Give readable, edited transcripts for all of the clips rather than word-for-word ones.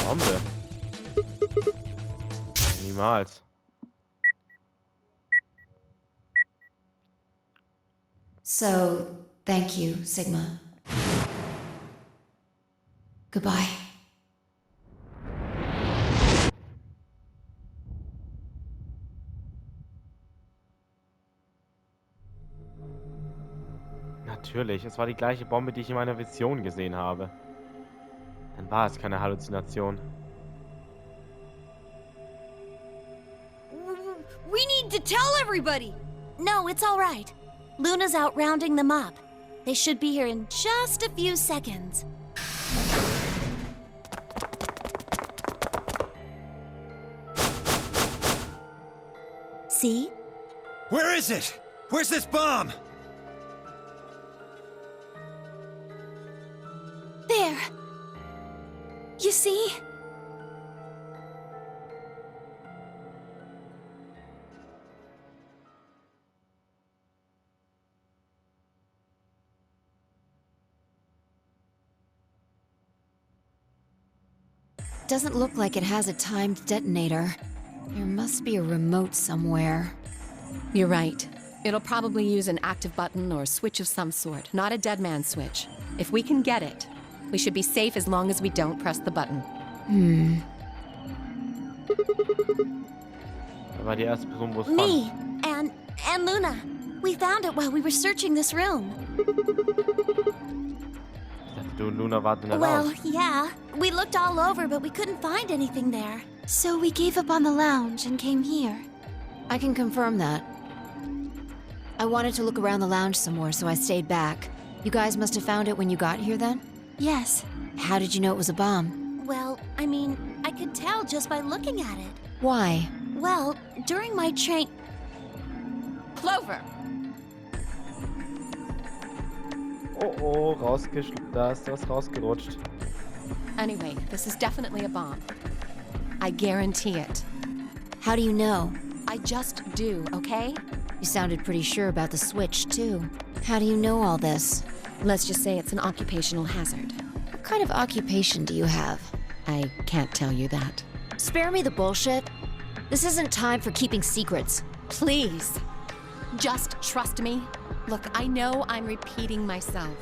Bombe. Niemals. So, thank you, Sigma. Goodbye. Natürlich, es war die gleiche Bombe, die ich in meiner Vision gesehen habe. Dann war es keine Halluzination. We need to tell everybody! No, it's all right. Luna's out rounding them up. They should be here in just a few seconds. See? Where is it? Where's this bomb? There. You see? Doesn't look like it has a timed detonator. There must be a remote somewhere. You're right. It'll probably use an active button or switch of some sort, not a dead man switch. If we can get it, we should be safe as long as we don't press the button. Da war die erste Person, wo es Me fand. and Luna. We found it while we were searching this room. Ich dachte, du und Luna warten in der Well, Lounge. yeah. We looked all over, but we couldn't find anything there. So we gave up on the lounge and came here. I can confirm that. I wanted to look around the lounge some more, so I stayed back. You guys must have found it when you got here then? Yes. How did you know it was a bomb? Well, I mean, I could tell just by looking at it. Why? Well, during my train... Clover! Oh, oh, da ist was rausgerutscht. Anyway, this is definitely a bomb. I guarantee it. How do you know? I just do, okay? You sounded pretty sure about the switch, too. How do you know all this? Let's just say it's an occupational hazard. What kind of occupation do you have? I can't tell you that. Spare me the bullshit. This isn't time for keeping secrets. Please, just trust me. Look, I know I'm repeating myself,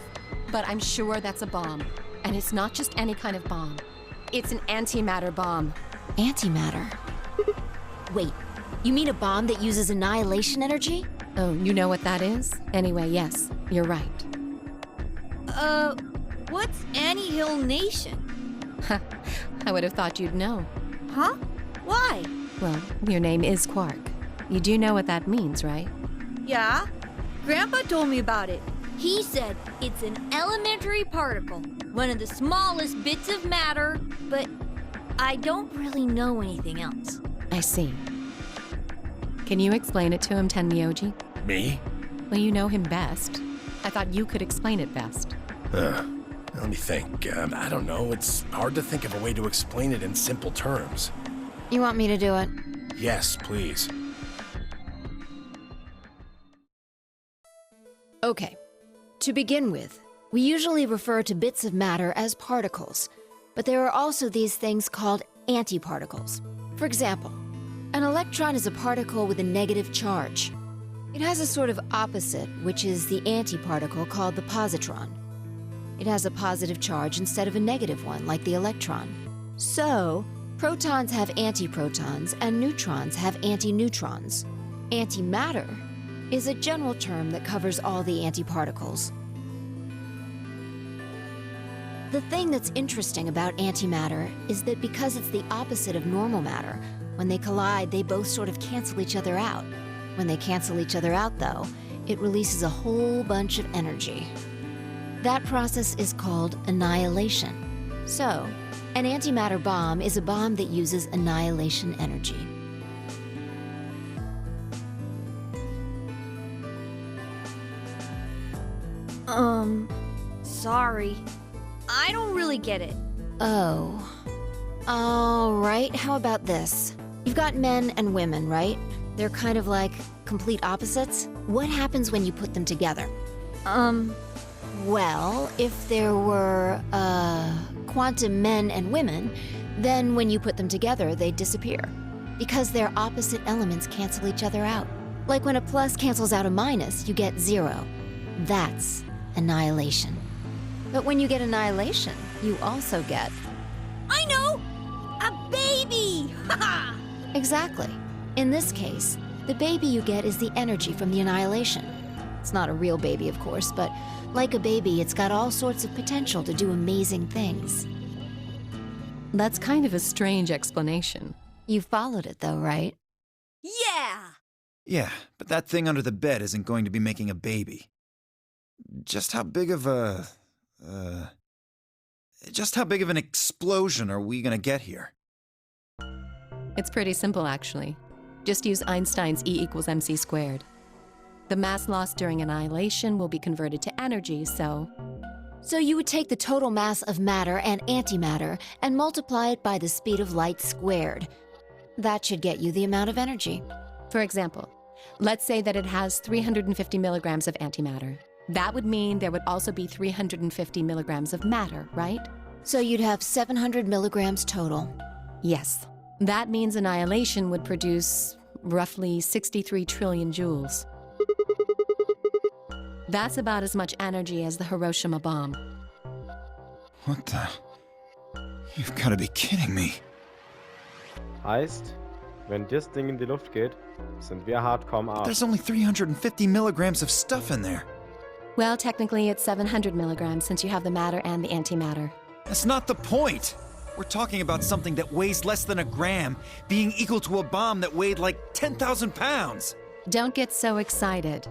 but I'm sure that's a bomb. And it's not just any kind of bomb. It's an antimatter bomb. Antimatter? Wait, you mean a bomb that uses annihilation energy? Oh, you know what that is? Anyway, yes, you're right. What's Anthill Nation? I would have thought you'd know. Huh? Why? Well, your name is Quark. You do know what that means, right? Yeah? Grandpa told me about it. He said it's an elementary particle, one of the smallest bits of matter, but I don't really know anything else. I see. Can you explain it to him, Tenmyoji? Me? Well, you know him best. I thought you could explain it best. Let me think. I don't know. It's hard to think of a way to explain it in simple terms. You want me to do it? Yes, please. Okay. To begin with, we usually refer to bits of matter as particles, but there are also these things called antiparticles. For example, an electron is a particle with a negative charge. It has a sort of opposite, which is the antiparticle called the positron. It has a positive charge instead of a negative one, like the electron. So, protons have antiprotons and neutrons have antineutrons. Antimatter is a general term that covers all the antiparticles. The thing that's interesting about antimatter is that because it's the opposite of normal matter, when they collide, they both sort of cancel each other out. When they cancel each other out, though, it releases a whole bunch of energy. That process is called annihilation. So, an antimatter bomb is a bomb that uses annihilation energy. Sorry. I don't really get it. Oh. All right, how about this? You've got men and women, right? They're kind of like complete opposites. What happens when you put them together? Well, if there were, quantum men and women, then when you put them together, they disappear. Because their opposite elements cancel each other out. Like when a plus cancels out a minus, you get 0. That's annihilation. But when you get annihilation, you also get... I know! A baby! Haha! Exactly. In this case, the baby you get is the energy from the annihilation. It's not a real baby, of course, but like a baby, it's got all sorts of potential to do amazing things. That's kind of a strange explanation. You followed it, though, right? Yeah! Yeah, but that thing under the bed isn't going to be making a baby. Just how big of a... just how big of an explosion are we gonna get here? It's pretty simple, actually. Just use Einstein's E equals mc squared. The mass lost during annihilation will be converted to energy, so... So you would take the total mass of matter and antimatter and multiply it by the speed of light squared. That should get you the amount of energy. For example, let's say that it has 350 milligrams of antimatter. That would mean there would also be 350 milligrams of matter, right? So you'd have 700 milligrams total. Yes. That means annihilation would produce roughly 63 trillion joules. That's about as much energy as the Hiroshima bomb. What the... You've gotta be kidding me. Heißt, wenn das Ding in die Luft geht, sind wir hardcore am Arsch. There's only 350 milligrams of stuff in there. Well, technically it's 700 milligrams since you have the matter and the antimatter. That's not the point. We're talking about something that weighs less than a gram being equal to a bomb that weighed like 10,000 pounds. Don't get so excited.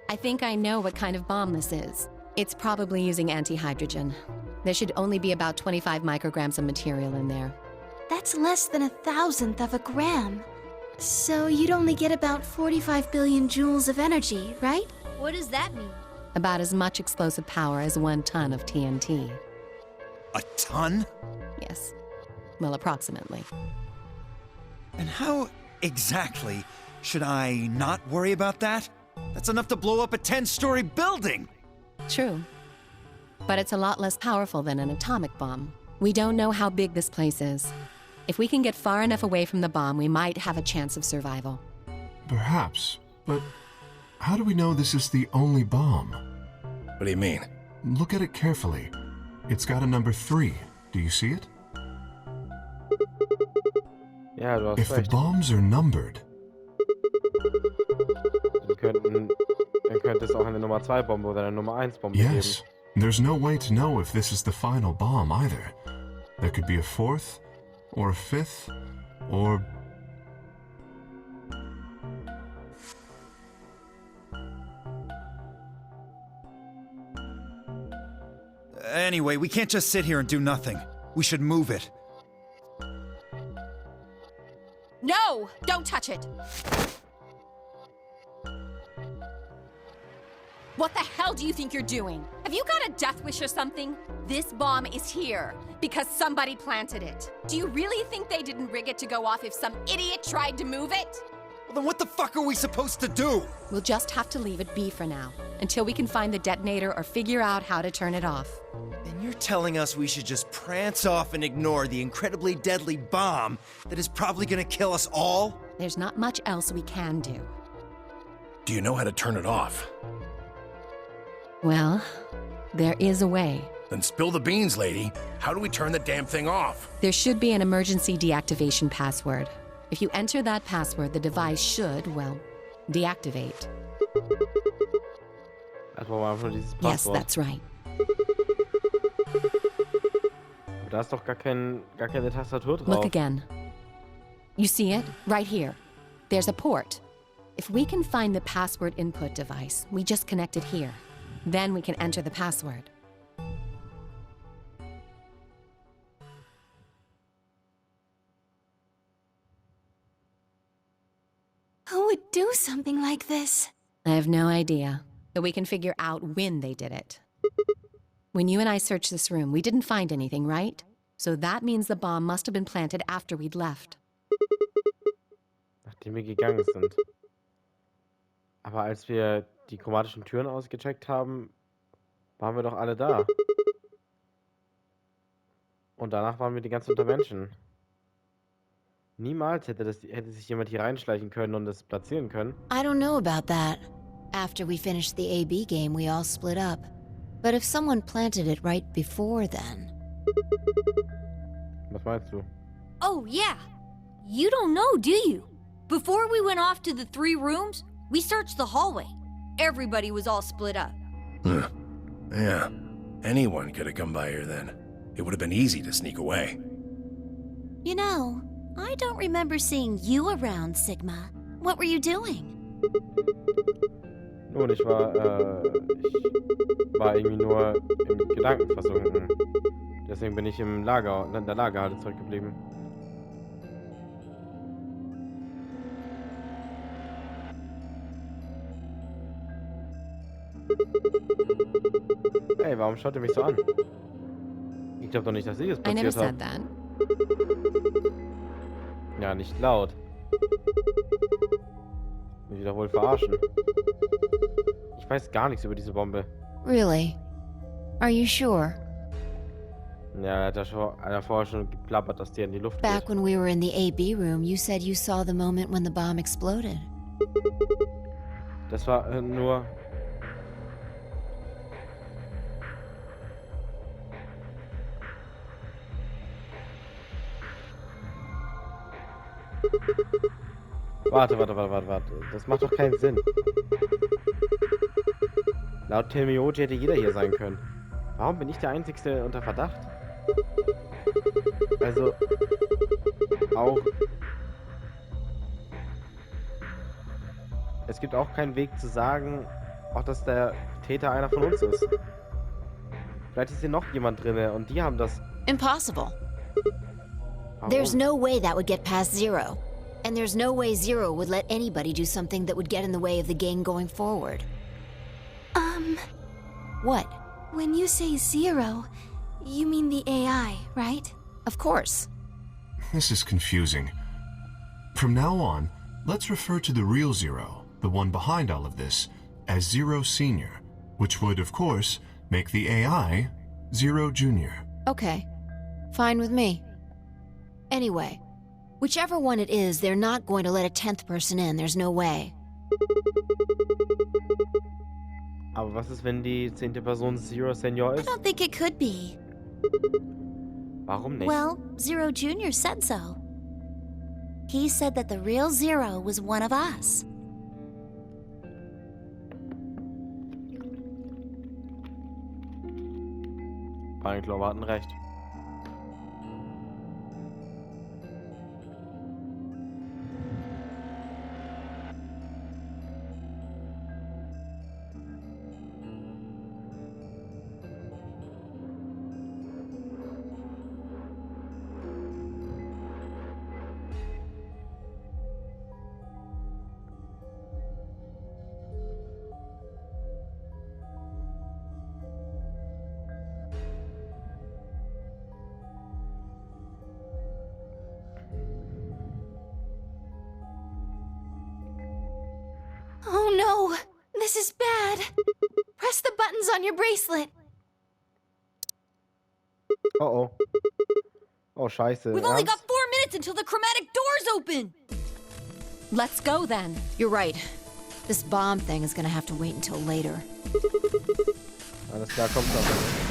I think I know what kind of bomb this is. It's probably using antihydrogen. There should only be about 25 micrograms of material in there. That's less than 1,000th of a gram. So you'd only get about 45 billion joules of energy, right? What does that mean? About as much explosive power as 1 ton of TNT. A ton? Yes. Well, approximately. And how exactly should I not worry about that? That's enough to blow up a 10-story building! True. But it's a lot less powerful than an atomic bomb. We don't know how big this place is. If we can get far enough away from the bomb, we might have a chance of survival. Perhaps, but how do we know this is the only bomb? What do you mean? Look at it carefully. It's got a number 3. Do you see it? Ja, du hast If the recht. bombs are numbered, Dann könnte es auch eine Nummer 2 Bombe oder eine Nummer 1 Bombe geben. yes, there's no way to know if this is the final bomb either. There could be a 4th, or a 5th, or... Anyway, we can't just sit here and do nothing. We should move it. No! Don't touch it! What the hell do you think you're doing? Have you got a death wish or something? This bomb is here because somebody planted it. Do you really think they didn't rig it to go off if some idiot tried to move it? Well, then what the fuck are we supposed to do? We'll just have to leave it be for now, until we can find the detonator or figure out how to turn it off. And you're telling us we should just prance off and ignore the incredibly deadly bomb that is probably gonna kill us all? There's not much else we can do. Do you know how to turn it off? Well, there is a way. Then spill the beans, lady. How do we turn the damn thing off? There should be an emergency deactivation password. If you enter that password, the device should, well, deactivate. Das war einfach nur dieses Yes, Passwort. that's right. Aber da ist doch gar keine Tastatur drauf. Look again. You see it? Right here. There's a port. If we can find the password input device, we just connect it here. Then we can enter the password. Who would do something like this? I have no idea, but we can figure out when they did it. When you and I searched this room, we didn't find anything, right? So that means the bomb must have been planted after we'd left. Nachdem wir gegangen sind. Aber als wir die chromatischen Türen ausgecheckt haben, waren wir doch alle da. Und danach waren wir die ganze unter Menschen. Niemals hätte sich jemand hier reinschleichen können und es platzieren können. I don't know about that. After we finished the AB game, we all split up. But if someone planted it right before then... Was meinst du? Oh, yeah. You don't know, do you? Before we went off to the 3 rooms, we searched the hallway. Everybody was all split up. Huh. Yeah. Anyone could have come by here then. It would have been easy to sneak away. You know, I don't remember seeing you around, Sigma. What were you doing? Nun, ich war irgendwie nur in Gedanken versunken. Deswegen bin ich in der Lagerhalle zurückgeblieben. Hey, warum schaut ihr mich so an? Ich glaube doch nicht, dass ich es I never passiert said habe. that. Ja, nicht laut. Will ich doch wohl verarschen. Ich weiß gar nichts über diese Bombe. Really? Are you sure? Ja, er hat ja vorher schon geplappert, dass die in die Luft Back geht. when we were in the AB room, you said you saw the moment when the bomb exploded. Das war nur... Warte. Das macht doch keinen Sinn. Laut Telmioji hätte jeder hier sein können. Warum bin ich der Einzige unter Verdacht? Also... Auch... Es gibt auch keinen Weg zu sagen, auch dass der Täter einer von uns ist. Vielleicht ist hier noch jemand drin und die haben das... Impossible. Warum? There's no way that would get past Zero. And there's no way Zero would let anybody do something that would get in the way of the game going forward. What? When you say Zero, you mean the AI, right? Of course. This is confusing. From now on, let's refer to the real Zero, the one behind all of this, as Zero Senior, which would, of course, make the AI Zero Junior. Okay. Fine with me. Anyway, whichever one it is, they're not going to let a 10th person in. There's no way. Aber was ist, wenn die 10. Person Zero Senior I ist? don't think it could be. Warum nicht? Well, Zero Jr. said so. He said that the real Zero was one of us. Ravenclaw hatten recht. Oh no! This is bad! Press the buttons on your bracelet! Oh. Oh, scheiße. We've only Ernst? got 4 minutes until the chromatic doors open! Let's go then. You're right. This bomb thing is gonna have to wait until later. Alles klar, kommt doch.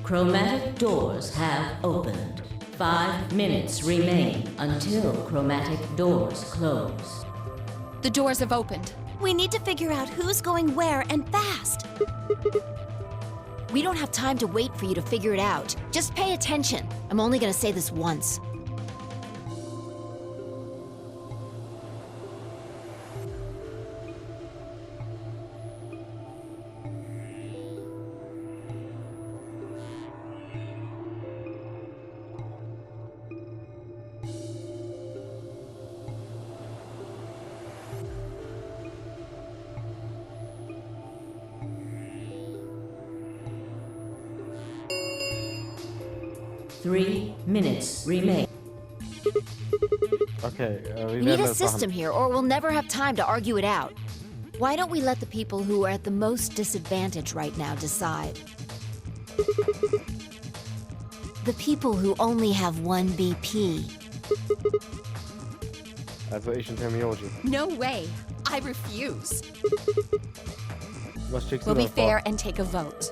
Chromatic doors have opened. 5 minutes remain until chromatic doors close. The doors have opened. We need to figure out who's going where and fast. We don't have time to wait for you to figure it out. Just pay attention. I'm only gonna say this once. 3 minutes remain. Okay, We wie need werden wir a das system machen? here, or we'll never have time to argue it out. Why don't we let the people who are at the most disadvantage right now decide? The people who only have 1 BP. Also ich und Terminology. No way. I refuse. Was schickst We'll du be da vor? fair and take a vote.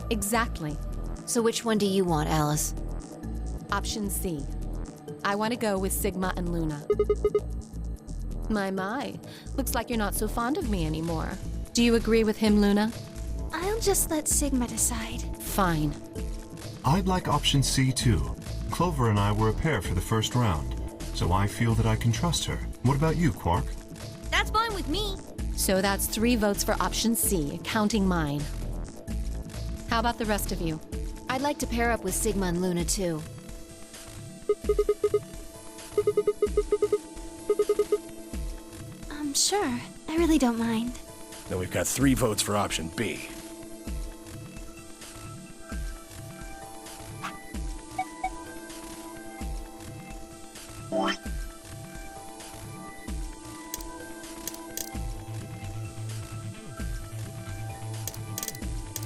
Exactly. So which one do you want, Alice? Option C. I want to go with Sigma and Luna. My. Looks like you're not so fond of me anymore. Do you agree with him, Luna? I'll just let Sigma decide. Fine. I'd like option C too. Clover and I were a pair for the first round, so I feel that I can trust her. What about you, Quark? That's fine with me. So that's 3 votes for option C, counting mine. How about the rest of you? I'd like to pair up with Sigma and Luna too. Sure. I really don't mind. Then we've got 3 votes for option B.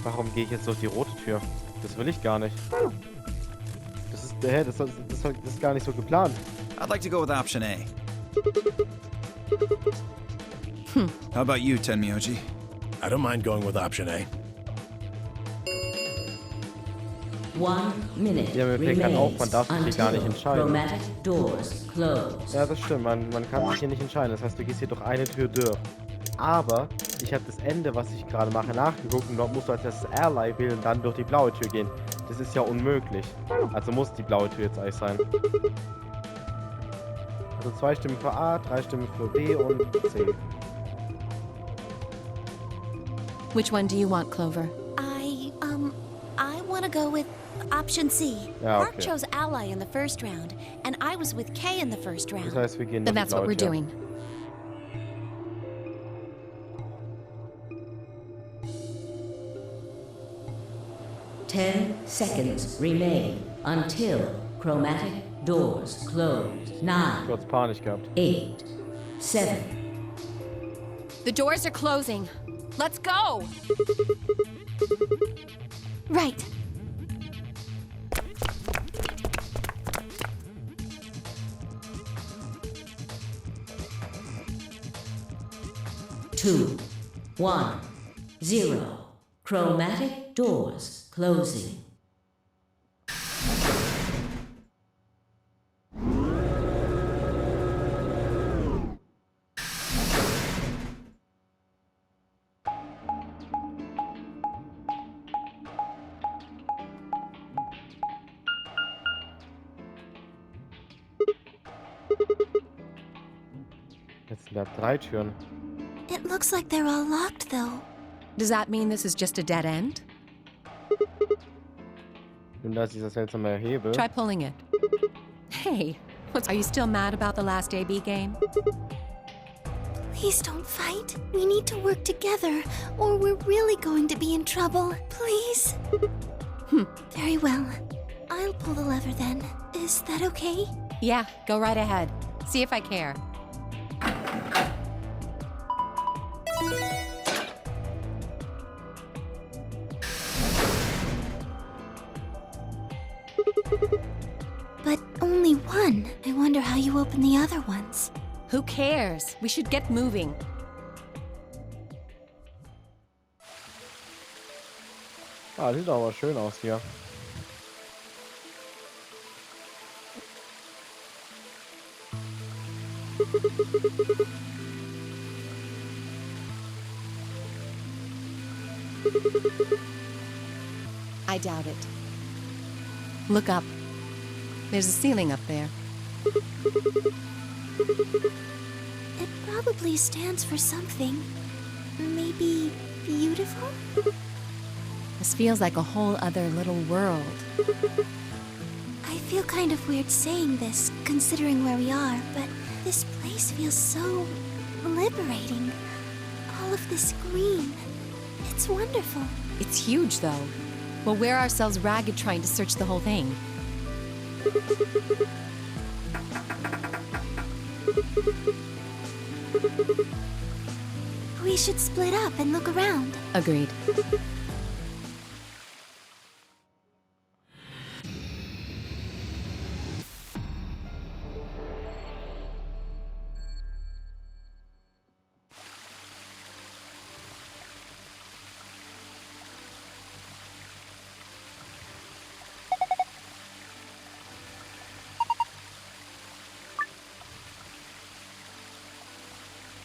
Warum gehe ich jetzt durch die rote Tür? Das will ich gar nicht. Das ist gar nicht so geplant. I'd like to go with option A. How about you, Tenmyoji? I don't mind going with option A. 1 minute Ja, mir fällt gerade auf, remains man darf sich hier gar nicht until entscheiden. chromatic doors close. Ja, das stimmt. Man kann sich hier nicht entscheiden. Das heißt, du gehst hier durch eine Tür durch. Aber ich habe das Ende, was ich gerade mache, nachgeguckt und dort musst du als erstes Ally wählen und dann durch die blaue Tür gehen. Das ist ja unmöglich. Also muss die blaue Tür jetzt eigentlich sein. Also 2 Stimmen für A, 3 Stimmen für B und C. Which one do you want, Clover? I want to go with option C. Ja, Mark okay. chose Ally in the first round, and I was with Kay in the first Das round. heißt, wir gehen Then durch that's die what blaue we're Tür. doing. Ten seconds remain until chromatic doors close. 9, Kurz Panik gehabt. 8, 7, The doors are closing. Let's go! Right. two, 1, 0. Chromatic doors closing. Jetzt sind da 3 Türen. It looks like they're all locked, though. Does that mean this is just a dead end? Und da ist dieser seltsame Hebel. Try pulling it. Hey, are you still mad about the last AB game? Please don't fight. We need to work together, or we're really going to be in trouble. Please? Very well. I'll pull the lever then. Is that okay? Yeah, go right ahead. See if I care. But only one. I wonder how you open the other ones. Who cares? We should get moving. Ah, sieht aber schön aus hier. I doubt it. Look up. There's a ceiling up there. It probably stands for something. Maybe beautiful? This feels like a whole other little world. I feel kind of weird saying this, considering where we are, but this place feels so liberating. All of this green. It's wonderful. It's huge, though. We'll wear ourselves ragged trying to search the whole thing. We should split up and look around. Agreed.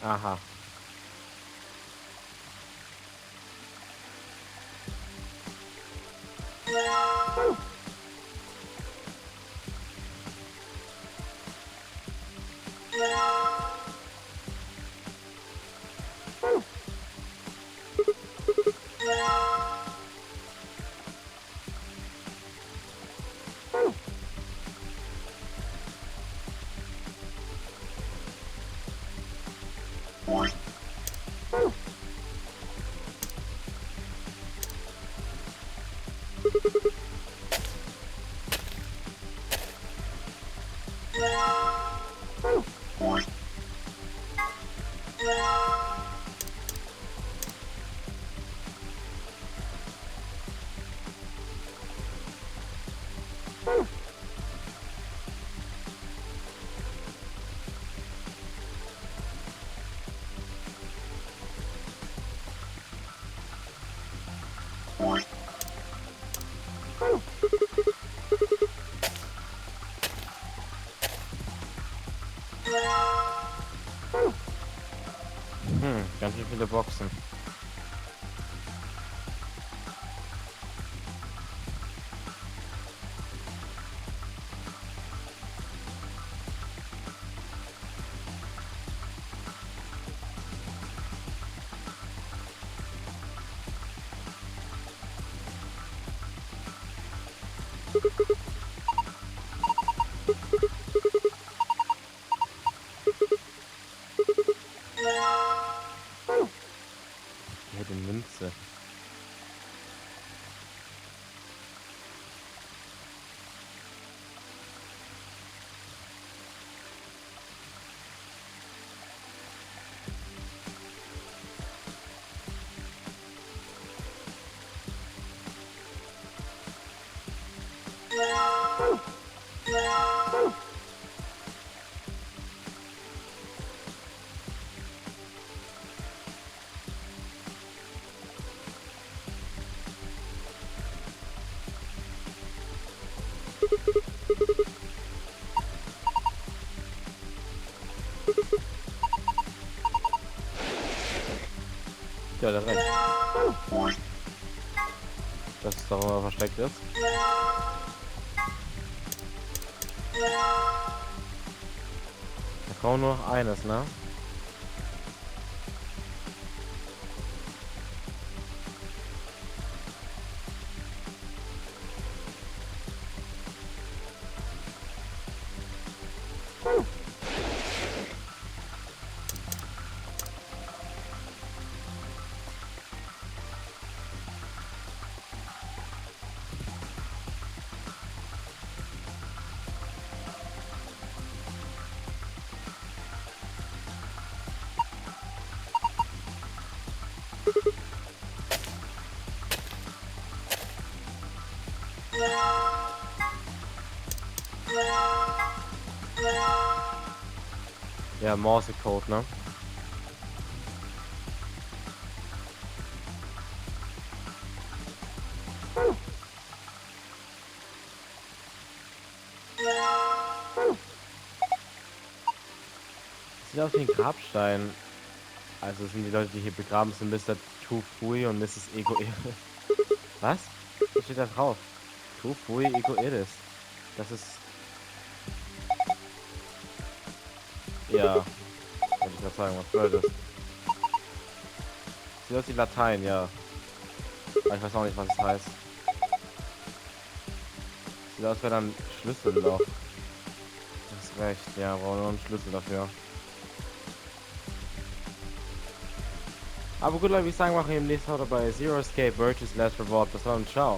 Aha. Ganz schön viele Boxen. Hier die Münze. Ja, der hat recht. Dass es darüber versteckt ist. Da kommt nur noch eines, ne? Ja, Morse-Code, ne? Sieht aus wie ein Grabstein. Also sind die Leute, die hier begraben sind, Mr. Tu Fui und Mrs. Ego Iris. Was? Was steht da drauf? Tu Fui Ego Iris. Das ist... Ja. Wollte ich gerade sagen, was bedeutet das? Sieht aus wie Latein, ja. Aber ich weiß auch nicht, was es heißt. Sieht aus, wäre dann Schlüsselloch. Das ist recht, ja, brauchen wir noch einen Schlüssel dafür. Aber gut, Leute, wie ich sagen, machen wir im nächsten Mal bei Zero Escape, Virtue's Last Reward. Bis dann, ciao.